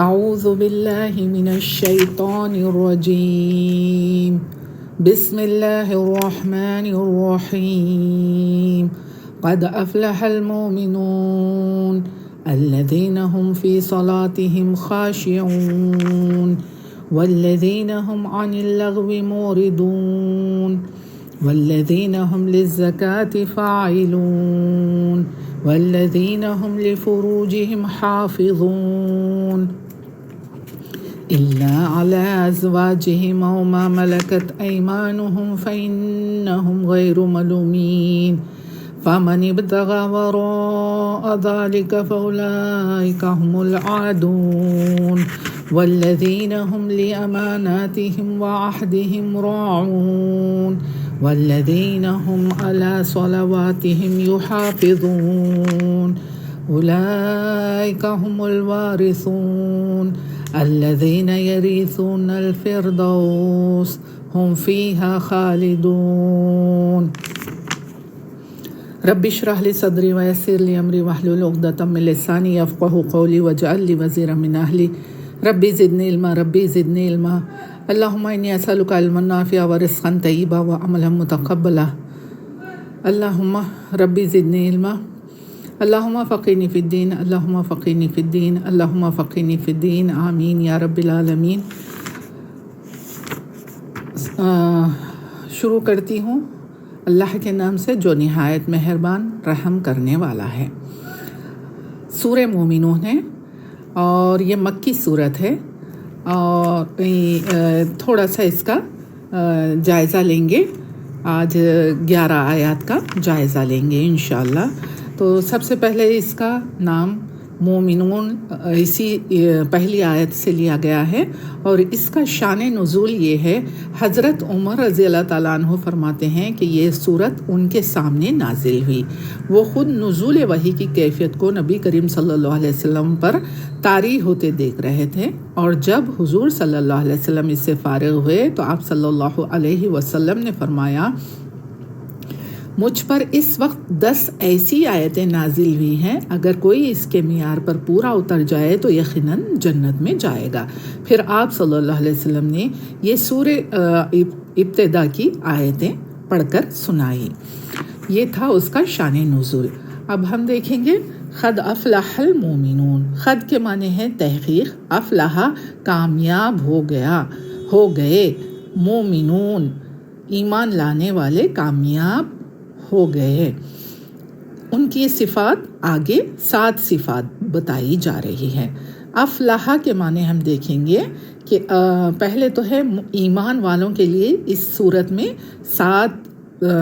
اعوذ باللہ من الشیطان الرجیم بسم اللہ الرحمن الرحیم قد افلح المؤمنون الذین هم فی صلاتهم خاشعون والذین هم عن اللغو معرضون والذین هم للزکاة فاعلون والذین هم لفروجهم حافظون إلا على أزواجهم أو ما ملكت أيمانهم فإنهم غير ملومين فمن ابتغى وراء ذلك فأولئك هم العادون والذين هم لأماناتهم وعهدهم راعون والذين هم على صلواتهم يحافظون أولئك هم الوارثون الذين يرثون الفردوس هم فيها خالدون رب اشرح لي صدري ويسر لي أمري واحلل عقدة من لساني يفقهوا قولي واجعل لي وزيرا من أهلي ربي زدني علما ربي زدني علما اللهم إني أسألك علما نافعا ورزقا طيبا وعملا متقبلا اللهم ربي زدني علما اللهم فقهني في الدين اللهم فقهني في الدين اللهم فقهني في الدين آمین یا رب العالمین۔ شروع کرتی ہوں اللہ کے نام سے جو نہایت مہربان رحم کرنے والا ہے۔ سورہ مومنون ہے اور یہ مکی صورت ہے، اور تھوڑا سا اس کا جائزہ لیں گے۔ آج 11 آیات کا جائزہ لیں گے انشاءاللہ۔ تو سب سے پہلے اس کا نام مومنون اسی پہلی آیت سے لیا گیا ہے، اور اس کا شان نزول یہ ہے، حضرت عمر رضی اللہ تعالیٰ عنہ فرماتے ہیں کہ یہ صورت ان کے سامنے نازل ہوئی۔ وہ خود نزول وحی کی کیفیت کو نبی کریم صلی اللہ علیہ وسلم پر طاری ہوتے دیکھ رہے تھے، اور جب حضور صلی اللہ علیہ وسلم اس سے فارغ ہوئے تو آپ صلی اللہ علیہ وسلم نے فرمایا، مجھ پر اس وقت 10 ایسی آیتیں نازل ہوئی ہیں، اگر کوئی اس کے معیار پر پورا اتر جائے تو یقیناً جنت میں جائے گا۔ پھر آپ صلی اللہ علیہ وسلم نے یہ سورہ ابتدا کی آیتیں پڑھ کر سنائی۔ یہ تھا اس کا شان نزول۔ اب ہم دیکھیں گے قد افلح المؤمنون۔ قد کے معنی ہے تحقیق، افلح کامیاب ہو گئے، مومنون ایمان لانے والے کامیاب ہو گئے۔ ان کی صفات آگے 7 صفات بتائی جا رہی ہے۔ افلاح کے معنی ہم دیکھیں گے کہ پہلے تو ہے ایمان والوں کے لیے اس صورت میں 7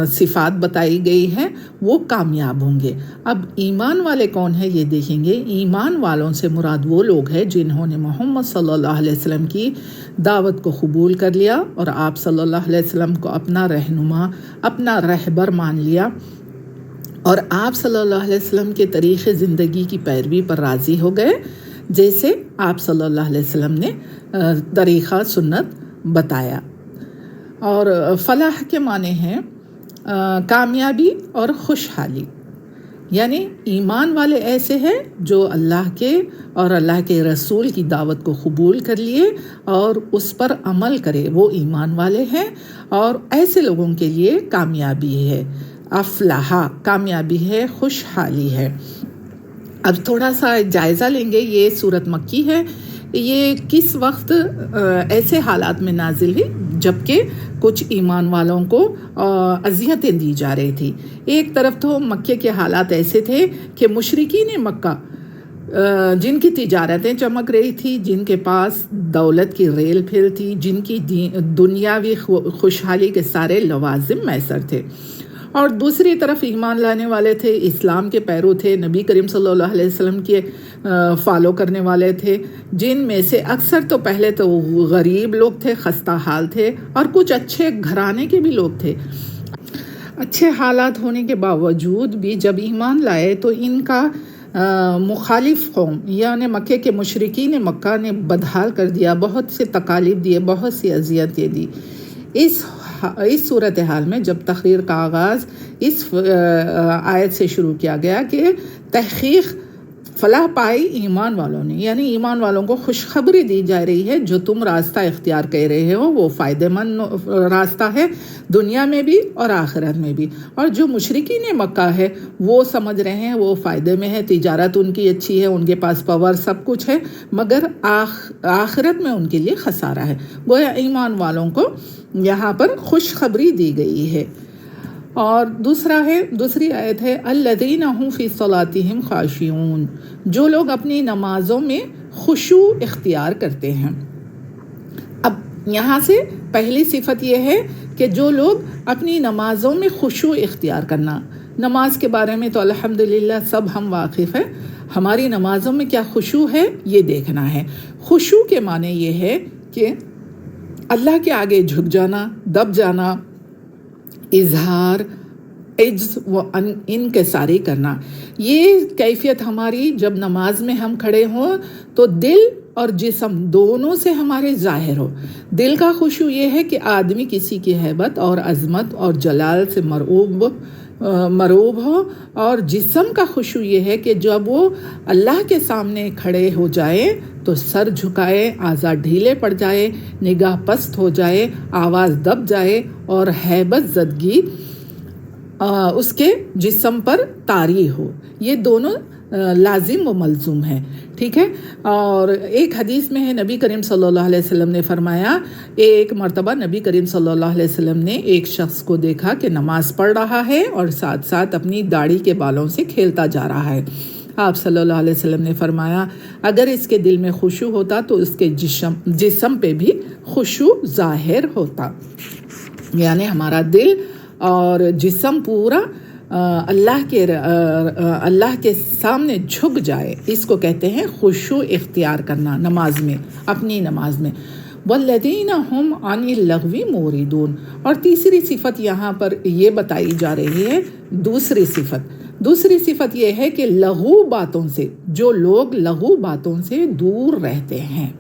صفات بتائی گئی ہے، وہ کامیاب ہوں گے۔ اب ایمان والے کون ہیں یہ دیکھیں گے۔ ایمان والوں سے مراد وہ لوگ ہیں جنہوں نے محمد صلی اللہ علیہ وسلم کی دعوت کو قبول کر لیا اور آپ صلی اللہ علیہ وسلم کو اپنا رہنما، اپنا رہبر مان لیا، اور آپ صلی اللہ علیہ وسلم کے طریقے زندگی کی پیروی پر راضی ہو گئے، جیسے آپ صلی اللہ علیہ وسلم نے طریقہ سنت بتایا۔ اور فلاح کے معنی ہیں کامیابی اور خوشحالی، یعنی ایمان والے ایسے ہیں جو اللہ کے اور اللہ کے رسول کی دعوت کو قبول کر لیے اور اس پر عمل کرے، وہ ایمان والے ہیں، اور ایسے لوگوں کے لیے کامیابی ہے۔ افلاح کامیابی ہے، خوشحالی ہے۔ اب تھوڑا سا جائزہ لیں گے۔ یہ سورت مکی ہے، یہ کس وقت ایسے حالات میں نازل ہوئی جبکہ کچھ ایمان والوں کو اذیتیں دی جا رہی تھی۔ ایک طرف تو مکے کے حالات ایسے تھے کہ مشرکین مکہ جن کی تجارتیں چمک رہی تھی، جن کے پاس دولت کی ریل پھیل تھی، جن کی دنیاوی خوشحالی کے سارے لوازم میسر تھے، اور دوسری طرف ایمان لانے والے تھے، اسلام کے پیرو تھے، نبی کریم صلی اللہ علیہ وسلم کے فالو کرنے والے تھے، جن میں سے اکثر تو پہلے تو غریب لوگ تھے، خستہ حال تھے، اور کچھ اچھے گھرانے کے بھی لوگ تھے۔ اچھے حالات ہونے کے باوجود بھی جب ایمان لائے تو ان کا مخالف قوم یعنی مکے کے مشرکین مکہ نے بدحال کر دیا، بہت سے تکالیف دیے، بہت سی اذیتیں دی۔ اس صورتحال میں جب تقریر کا آغاز اس آیت سے شروع کیا گیا کہ تحقیق فلاح پائی ایمان والوں نے، یعنی ایمان والوں کو خوشخبری دی جا رہی ہے جو تم راستہ اختیار کر رہے ہو وہ فائدہ مند راستہ ہے دنیا میں بھی اور آخرت میں بھی، اور جو مشرکین مکہ ہے وہ سمجھ رہے ہیں وہ فائدے میں ہے، تجارت ان کی اچھی ہے، ان کے پاس پاور سب کچھ ہے، مگر آخرت میں ان کے لیے خسارہ ہے۔ گویا ایمان والوں کو یہاں پر خوشخبری دی گئی ہے۔ اور دوسری آیت ہے الذین هم فی صلاتہم خاشعون، جو لوگ اپنی نمازوں میں خشوع اختیار کرتے ہیں۔ اب یہاں سے پہلی صفت یہ ہے کہ جو لوگ اپنی نمازوں میں خشوع اختیار کرنا، نماز کے بارے میں تو الحمدللہ سب ہم واقف ہیں، ہماری نمازوں میں کیا خشوع ہے یہ دیکھنا ہے۔ خشوع کے معنی یہ ہے کہ اللہ کے آگے جھک جانا، دب جانا، اظہار عجز و انکساری کرنا، یہ کیفیت ہماری جب نماز میں ہم کھڑے ہوں تو دل اور جسم دونوں سے ہمارے ظاہر ہو۔ دل کا خشوع یہ ہے کہ آدمی کسی کی ہیبت اور عظمت اور جلال سے مرعوب ہو، اور جسم کا خشوع یہ ہے کہ جب وہ اللہ کے سامنے کھڑے ہو جائے تو سر جھکائے، اعضاء ڈھیلے پڑ جائے، نگاہ پست ہو جائے، آواز دب جائے اور ہیبت زدگی اس کے جسم پر طاری ہو۔ یہ دونوں لازم و ملزوم ہے، ٹھیک ہے۔ اور ایک حدیث میں ہے نبی کریم صلی اللہ علیہ وسلم نے فرمایا، ایک مرتبہ نبی کریم صلی اللہ علیہ وسلم نے ایک شخص کو دیکھا کہ نماز پڑھ رہا ہے اور ساتھ ساتھ اپنی داڑھی کے بالوں سے کھیلتا جا رہا ہے۔ آپ صلی اللہ علیہ وسلم نے فرمایا اگر اس کے دل میں خشوع ہوتا تو اس کے جسم پہ بھی خشوع ظاہر ہوتا، یعنی ہمارا دل اور جسم پورا اللہ کے سامنے جھک جائے، اس کو کہتے ہیں خشوع اختیار کرنا نماز میں، اپنی نماز میں۔ والذین هم عن اللغو معرضون، اور تیسری صفت یہاں پر یہ بتائی جا رہی ہے، دوسری صفت یہ ہے کہ لغو باتوں سے، جو لوگ لغو باتوں سے دور رہتے ہیں۔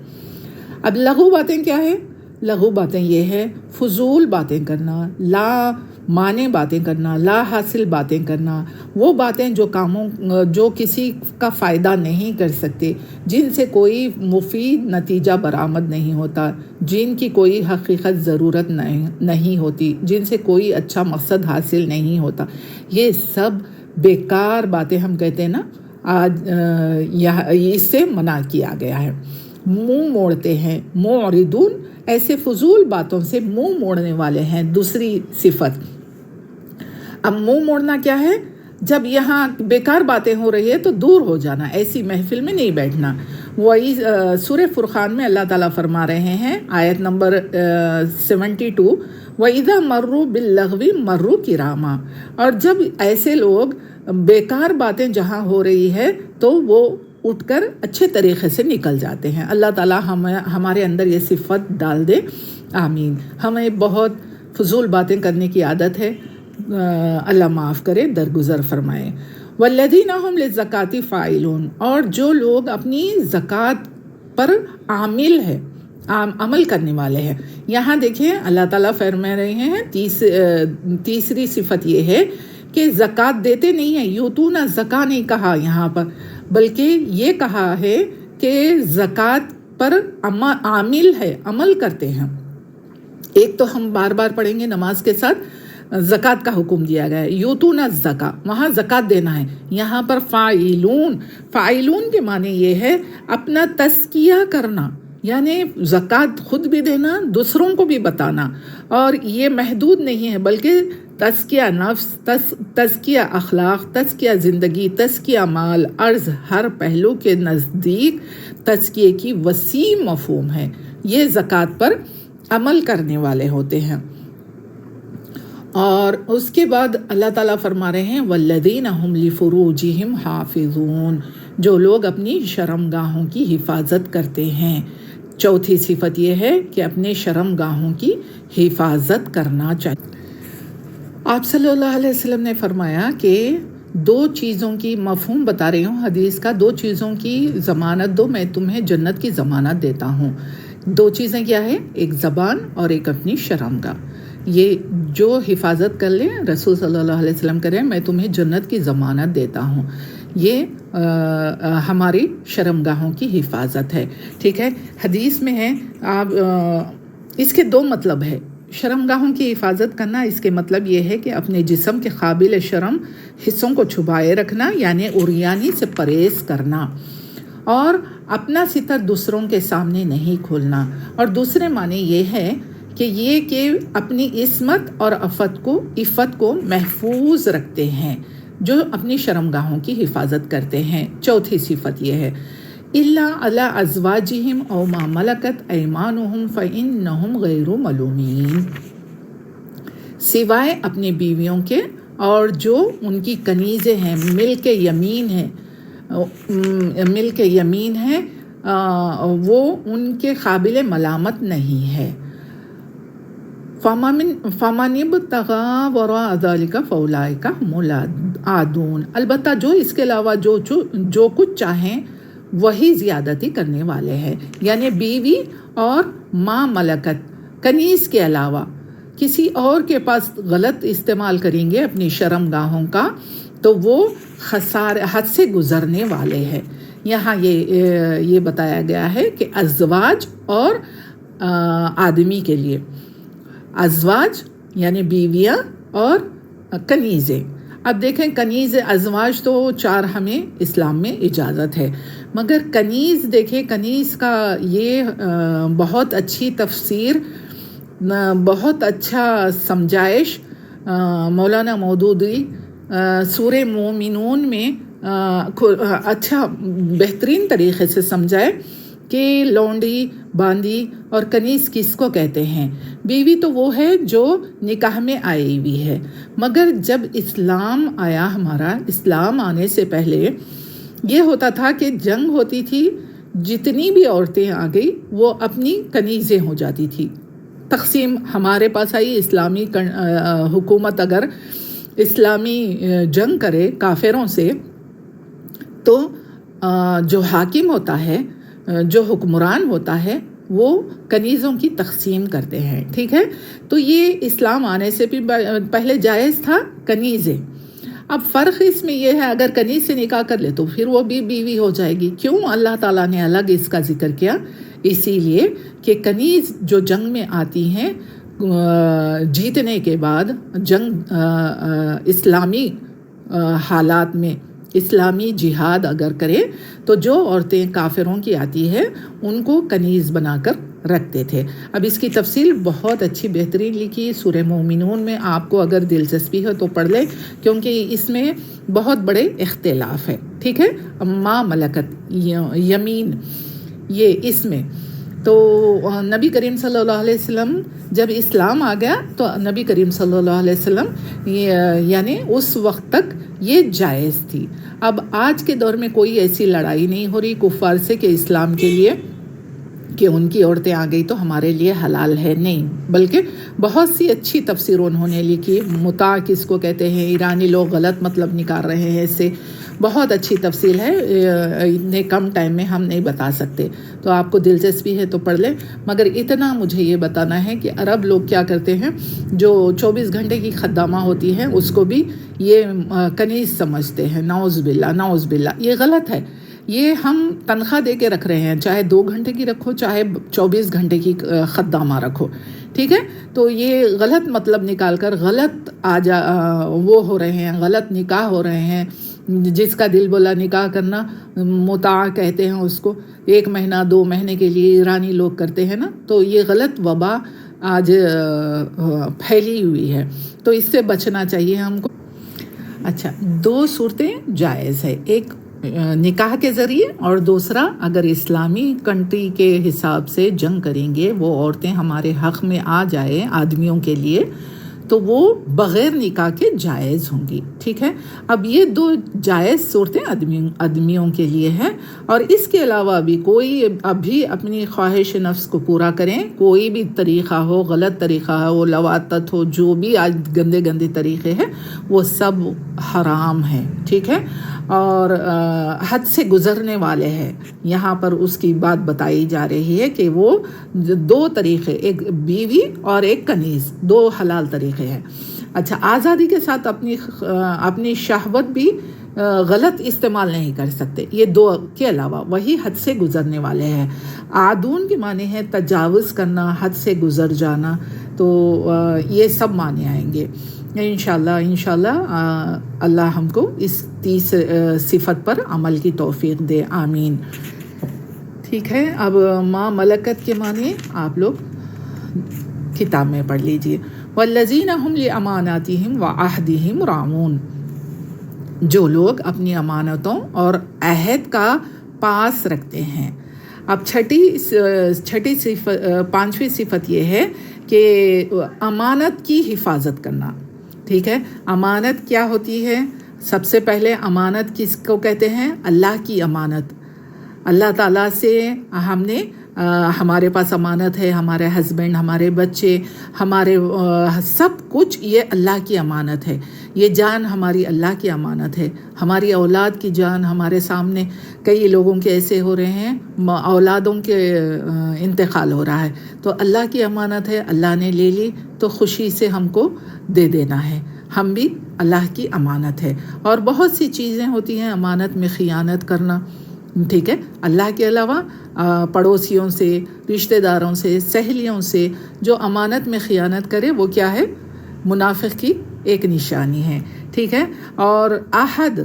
اب لغو باتیں کیا ہے؟ لغو باتیں یہ ہے فضول باتیں کرنا، لا معنی باتیں کرنا، لا حاصل باتیں کرنا، وہ باتیں جو کسی کا فائدہ نہیں کر سکتے، جن سے کوئی مفید نتیجہ برآمد نہیں ہوتا، جن کی کوئی حقیقت ضرورت نہیں ہوتی، جن سے کوئی اچھا مقصد حاصل نہیں ہوتا، یہ سب بیکار باتیں ہم کہتے ہیں نا، آج اس سے منع کیا گیا ہے۔ منہ موڑتے ہیں، معرضون، ایسے فضول باتوں سے منہ موڑنے والے ہیں۔ دوسری صفت، اب منہ موڑنا کیا ہے؟ جب یہاں بیکار باتیں ہو رہی ہے تو دور ہو جانا، ایسی محفل میں نہیں بیٹھنا۔ وہی سورہ فرقان میں اللہ تعالیٰ فرما رہے ہیں، آیت نمبر 72، وَإِذَا مَرُّوا بِاللَّغْوِ مَرُّوا كِرَامًا، اور جب ایسے لوگ بیکار باتیں جہاں ہو رہی ہے تو وہ اٹھ کر اچھے طریقے سے نکل جاتے ہیں۔ اللہ تعالیٰ ہمارے اندر یہ صفت ڈال دے، آمین۔ ہمیں بہت فضول باتیں کرنے کی عادت ہے، اللہ معاف کرے، درگزر فرمائے۔ والذین هم للزکاۃ فاعلون، اور جو لوگ اپنی زکوٰۃ پر عمل کرنے والے ہیں۔ یہاں دیکھیں اللہ تعالیٰ فرما رہے ہیں، تیسری صفت یہ ہے کہ زکوٰۃ دیتے نہیں ہیں، یوتون الزکاۃ نہیں کہا یہاں پر، بلکہ یہ کہا ہے کہ زکوٰۃ پر عامل ہے، عمل کرتے ہیں۔ ایک تو ہم بار بار پڑھیں گے نماز کے ساتھ، زکوٰۃ کا حکم دیا گیا ہے، یوتون الزکاۃ، وہاں زکوٰۃ دینا ہے۔ یہاں پر فاعلون کے معنی یہ ہے اپنا تزکیہ کرنا، یعنی زکوٰۃ خود بھی دینا، دوسروں کو بھی بتانا، اور یہ محدود نہیں ہے بلکہ تزکیہ نفس، تزکیہ اخلاق، تزکیہ زندگی، تزکیہ مال، عرض، ہر پہلو کے نزدیک تزکیے کی وسیع مفہوم ہے۔ یہ زکوٰۃ پر عمل کرنے والے ہوتے ہیں۔ اور اس کے بعد اللہ تعالیٰ فرما رہے ہیں والذین هم لفروجہم حافظون، جو لوگ اپنی شرمگاہوں کی حفاظت کرتے ہیں۔ چوتھی صفت یہ ہے کہ اپنے شرمگاہوں کی حفاظت کرنا چاہیے۔ آپ صلی اللہ علیہ وسلم نے فرمایا کہ دو چیزوں کی مفہوم بتا رہی ہوں حدیث کا، دو چیزوں کی ضمانت دو، میں تمہیں جنت کی ضمانت دیتا ہوں۔ دو چیزیں کیا ہے؟ ایک زبان اور ایک اپنی شرمگاہ۔ یہ جو حفاظت کر لیں، رسول صلی اللہ علیہ وسلم کریں، میں تمہیں جنت کی ضمانت دیتا ہوں۔ یہ ہماری شرمگاہوں کی حفاظت ہے. ٹھیک ہے، حدیث میں ہے آپ اس کے دو مطلب ہے. شرمگاہوں کی حفاظت کرنا، اس کے مطلب یہ ہے کہ اپنے جسم کے قابل شرم حصوں کو چھپائے رکھنا، یعنی عریانی سے پرہیز کرنا، اور اپنا ستر دوسروں کے سامنے نہیں کھولنا. اور دوسرے معنی یہ ہے کہ اپنی عصمت اور عفت کو محفوظ رکھتے ہیں، جو اپنی شرمگاہوں کی حفاظت کرتے ہیں. چوتھی صفت یہ ہے الا علی ازواجہم او ما ملکت ایمانہم فانہم غیر ملومین، سوائے اپنی بیویوں کے اور جو ان کی کنیزیں ہیں، ملک یمین ہے، وہ ان کے قابل ملامت نہیں ہے. فَمَنِ ابْتَغَىٰ وَرَاءَ ذَلِكَ فَأُولَٰئِكَ هُمُ الْعَادُونَ، البتہ جو اس کے علاوہ جو کچھ چاہیں وہی زیادتی کرنے والے ہیں. یعنی بیوی اور ماں ملکت، کنیز کے علاوہ کسی اور کے پاس غلط استعمال کریں گے اپنی شرمگاہوں کا تو وہ حد سے گزرنے والے ہیں. یہاں یہ بتایا گیا ہے کہ ازواج اور آدمی کے لیے، ازواج یعنی بیویاں اور کنیزیں. اب دیکھیں کنیز ازواج تو 4 ہمیں اسلام میں اجازت ہے، مگر کنیز دیکھیں، کنیز کا یہ بہت اچھی تفسیر، بہت اچھا سمجھائش مولانا مودودی سورہ مومنون میں اچھا بہترین طریقے سے سمجھائے کہ لونڈی، باندی اور کنیز کس کو کہتے ہیں. بیوی تو وہ ہے جو نکاح میں آئی ہوئی ہے، مگر جب اسلام آیا، ہمارا اسلام آنے سے پہلے یہ ہوتا تھا کہ جنگ ہوتی تھی، جتنی بھی عورتیں آ گئی وہ اپنی کنیزیں ہو جاتی تھی. تقسیم ہمارے پاس آئی، اسلامی حکومت اگر اسلامی جنگ کرے کافروں سے تو جو حاکم ہوتا ہے، جو حکمران ہوتا ہے، وہ کنیزوں کی تقسیم کرتے ہیں. ٹھیک ہے، تو یہ اسلام آنے سے بھی پہلے جائز تھا کنیزیں. اب فرق اس میں یہ ہے اگر کنیز سے نکاح کر لے تو پھر وہ بھی بیوی ہو جائے گی. کیوں اللہ تعالیٰ نے الگ اس کا ذکر کیا؟ اسی لیے کہ کنیز جو جنگ میں آتی ہیں، جیتنے کے بعد جنگ اسلامی حالات میں اسلامی جہاد اگر کرے تو جو عورتیں کافروں کی آتی ہے ان کو کنیز بنا کر رکھتے تھے. اب اس کی تفصیل بہت اچھی بہترین لکھی سورہ مومنون میں، آپ کو اگر دلچسپی ہے تو پڑھ لیں، کیونکہ اس میں بہت بڑے اختلاف ہے. ٹھیک ہے، ما ملکت یمین، یہ اس میں تو نبی کریم صلی اللہ علیہ وسلم جب اسلام آ گیا تو نبی کریم صلی اللہ علیہ وسلم یعنی اس وقت تک یہ جائز تھی. اب آج کے دور میں کوئی ایسی لڑائی نہیں ہو رہی کفار سے کہ اسلام کے لیے کہ ان کی عورتیں آ گئی تو ہمارے لیے حلال ہے، نہیں، بلکہ بہت سی اچھی تفسیر انہوں نے لکھی. متاع کس کو کہتے ہیں، ایرانی لوگ غلط مطلب نکال رہے ہیں، اس سے بہت اچھی تفصیل ہے، اتنے کم ٹائم میں ہم نہیں بتا سکتے. تو آپ کو دلچسپی ہے تو پڑھ لیں. مگر اتنا مجھے یہ بتانا ہے کہ عرب لوگ کیا کرتے ہیں، جو 24 گھنٹے کی خدامہ ہوتی ہیں اس کو بھی یہ کنیز سمجھتے ہیں. نعوذ باللہ، نعوذ باللہ، یہ غلط ہے. یہ ہم تنخواہ دے کے رکھ رہے ہیں، چاہے 2 گھنٹے کی رکھو، چاہے 24 گھنٹے کی خدامہ رکھو. ٹھیک ہے، تو یہ غلط مطلب نکال کر غلط وہ ہو رہے ہیں، غلط نکاح ہو رہے ہیں. جس کا دل بولا نکاح کرنا، متاع کہتے ہیں اس کو، 1 مہینہ 2 مہینے کے لیے ایرانی لوگ کرتے ہیں نا، تو یہ غلط وبا آج پھیلی ہوئی ہے، تو اس سے بچنا چاہیے ہم کو. اچھا، 2 صورتیں جائز ہے، ایک نکاح کے ذریعے اور دوسرا اگر اسلامی کنٹری کے حساب سے جنگ کریں گے، وہ عورتیں ہمارے حق میں آ جائے آدمیوں کے لیے تو وہ بغیر نکاح کے جائز ہوں گی. ٹھیک ہے، اب یہ 2 جائز صورتیں آدمیوں کے لیے ہیں. اور اس کے علاوہ بھی کوئی ابھی اپنی خواہش نفس کو پورا کریں، کوئی بھی طریقہ ہو، غلط طریقہ ہو، لواطت ہو، جو بھی آج گندے طریقے ہیں وہ سب حرام ہیں. ٹھیک ہے، اور حد سے گزرنے والے ہیں. یہاں پر اس کی بات بتائی جا رہی ہے کہ وہ 2 طریقے، ایک بیوی اور ایک کنیز، 2 حلال طریقے ہیں. اچھا، آزادی کے ساتھ اپنی شہوت بھی غلط استعمال نہیں کر سکتے. یہ دو کے علاوہ وہی حد سے گزرنے والے ہیں. عادون کے معنی ہے تجاوز کرنا، حد سے گزر جانا. تو یہ سب معنی آئیں گے انشاءاللہ. اللہ ہم کو اس 30 صفت پر عمل کی توفیق دے. آمین. ٹھیک ہے، اب ما ملکت کے معنی آپ لوگ کتاب میں پڑھ لیجئے. والذین ہم لاماناتہم وعہدہم راعون، جو لوگ اپنی امانتوں اور عہد کا پاس رکھتے ہیں. اب چھٹی صفت، 5ویں صفت یہ ہے کہ امانت کی حفاظت کرنا. ٹھیک ہے، امانت کیا ہوتی ہے؟ سب سے پہلے امانت کس کو کہتے ہیں؟ اللہ کی امانت. اللہ تعالیٰ سے ہم نے ہمارے پاس امانت ہے، ہمارے ہسبینڈ، ہمارے بچے، ہمارے سب کچھ یہ اللہ کی امانت ہے. یہ جان ہماری اللہ کی امانت ہے. ہماری اولاد کی جان ہمارے سامنے کئی لوگوں کے ایسے ہو رہے ہیں، اولادوں کے انتقال ہو رہا ہے. تو اللہ کی امانت ہے، اللہ نے لے لی تو خوشی سے ہم کو دے دینا ہے. ہم بھی اللہ کی امانت ہے. اور بہت سی چیزیں ہوتی ہیں امانت میں خیانت کرنا. ٹھیک ہے، اللہ کے علاوہ پڑوسیوں سے، رشتہ داروں سے، سہیلیوں سے جو امانت میں خیانت کرے وہ کیا ہے؟ منافق کی ایک نشانی ہے. ٹھیک ہے، اور عہد،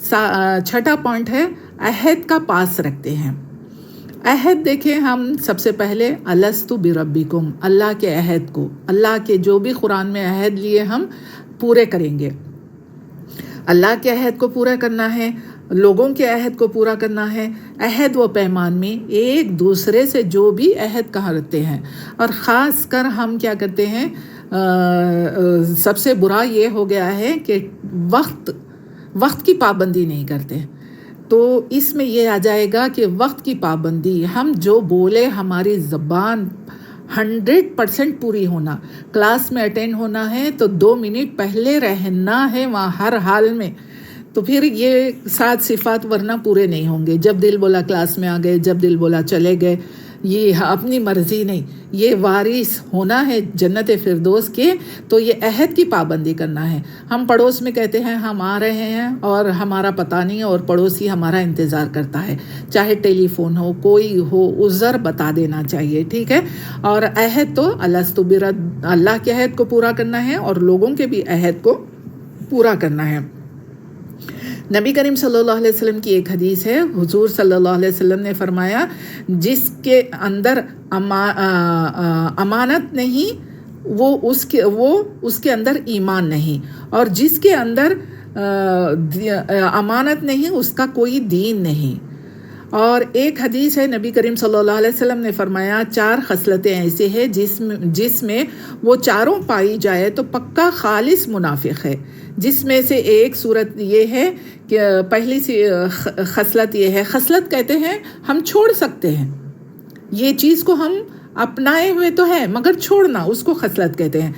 6واں پوائنٹ ہے عہد کا پاس رکھتے ہیں. عہد دیکھیں، ہم سب سے پہلے الست بربکم، اللہ کے عہد کو، اللہ کے جو بھی قرآن میں عہد لیے ہم پورے کریں گے. اللہ کے عہد کو پورا کرنا ہے، لوگوں کے عہد کو پورا کرنا ہے. عہد و پیمان میں ایک دوسرے سے جو بھی عہد کرتے ہیں، اور خاص کر ہم کیا کرتے ہیں، سب سے برا یہ ہو گیا ہے کہ وقت کی پابندی نہیں کرتے. تو اس میں یہ آ جائے گا کہ وقت کی پابندی، ہم جو بولے ہماری زبان 100% پوری ہونا. کلاس میں اٹینڈ ہونا ہے تو 2 منٹ پہلے رہنا ہے وہاں ہر حال میں. تو پھر یہ 7 صفات ورنہ پورے نہیں ہوں گے. جب دل بولا کلاس میں آ گئے، جب دل بولا چلے گئے. یہ اپنی مرضی نہیں، یہ وارث ہونا ہے جنت فردوس کے. تو یہ عہد کی پابندی کرنا ہے. ہم پڑوس میں کہتے ہیں ہم آ رہے ہیں اور ہمارا پتہ نہیں اور پڑوسی ہمارا انتظار کرتا ہے، چاہے ٹیلی فون ہو، کوئی ہو، عذر بتا دینا چاہیے. ٹھیک ہے، اور عہد تو اللہ کے عہد کو پورا کرنا ہے اور لوگوں کے بھی عہد کو پورا کرنا ہے. نبی کریم صلی اللہ علیہ وسلم کی ایک حدیث ہے، حضور صلی اللہ علیہ وسلم نے فرمایا جس کے اندر امانت نہیں وہ اس کے اندر ایمان نہیں، اور جس کے اندر امانت نہیں اس کا کوئی دین نہیں. اور ایک حدیث ہے، نبی کریم صلی اللہ علیہ وسلم نے فرمایا 4 خصلتیں ایسے ہیں جس میں وہ چاروں پائی جائے تو پکا خالص منافق ہے. جس میں سے ایک صورت یہ ہے کہ پہلی سی خصلت یہ ہے، خصلت کہتے ہیں ہم چھوڑ سکتے ہیں، یہ چیز کو ہم اپنائے ہوئے تو ہے مگر چھوڑنا، اس کو خصلت کہتے ہیں.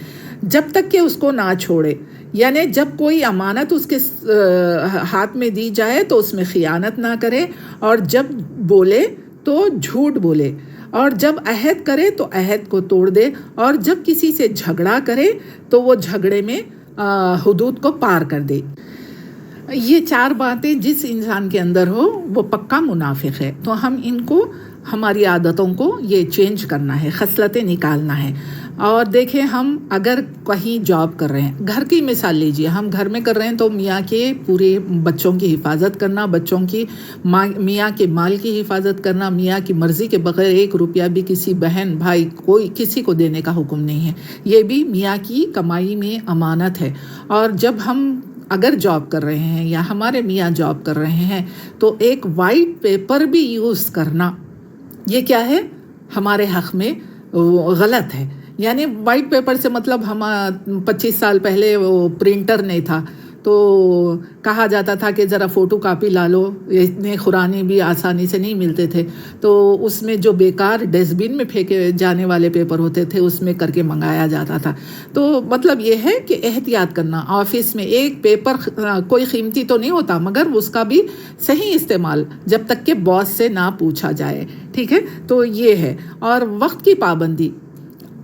جب تک کہ اس کو نہ چھوڑے، یعنی جب کوئی امانت اس کے ہاتھ میں دی جائے تو اس میں خیانت نہ کرے، اور جب بولے تو جھوٹ بولے، اور جب عہد کرے تو عہد کو توڑ دے، اور جب کسی سے جھگڑا کرے تو وہ جھگڑے میں حدود کو پار کر دے. یہ 4 باتیں جس انسان کے اندر ہو وہ پکا منافق ہے. تو ہم ان کو، ہماری عادتوں کو یہ چینج کرنا ہے، خصلتیں نکالنا ہے. اور دیکھیں، ہم اگر کہیں جاب کر رہے ہیں، گھر کی مثال لیجئے، ہم گھر میں کر رہے ہیں تو میاں کے پورے بچوں کی حفاظت کرنا، بچوں کی میاں کے مال کی حفاظت کرنا، میاں کی مرضی کے بغیر 1 روپیہ بھی کسی بہن بھائی کوئی کسی کو دینے کا حکم نہیں ہے. یہ بھی میاں کی کمائی میں امانت ہے. اور جب ہم اگر جاب کر رہے ہیں یا ہمارے میاں جاب کر رہے ہیں تو ایک وائٹ پیپر بھی یوز کرنا، یہ کیا ہے؟ ہمارے حق میں غلط ہے. یعنی وائٹ پیپر سے مطلب ہم 25 سال پہلے وہ پرنٹر نہیں تھا تو کہا جاتا تھا کہ ذرا فوٹو کاپی لا لو، اتنے قرآن بھی آسانی سے نہیں ملتے تھے، تو اس میں جو بیکار ڈسٹ بن میں پھینکے جانے والے پیپر ہوتے تھے اس میں کر کے منگایا جاتا تھا. تو مطلب یہ ہے کہ احتیاط کرنا. آفس میں ایک پیپر کوئی قیمتی تو نہیں ہوتا مگر اس کا بھی صحیح استعمال جب تک کہ باس سے نہ پوچھا جائے. ٹھیک ہے، تو یہ ہے. اور وقت کی پابندی،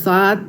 7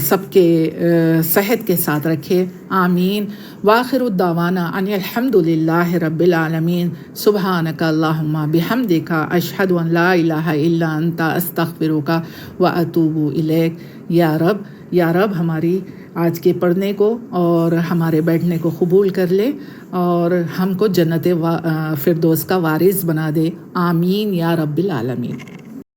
سب کے صحت کے ساتھ رکھے، آمین۔ وآخر الدعوانا ان الحمد للہ رب العالمین، سبحانک اللہم بحمدک، اشہد ان لا الہ الا انت، استغفرک واتوب الیک۔ یا رب ہماری آج کے پڑھنے کو اور ہمارے بیٹھنے کو قبول کر لے اور ہم کو جنت فردوس کا وارث بنا دے، آمین یا رب العالمین۔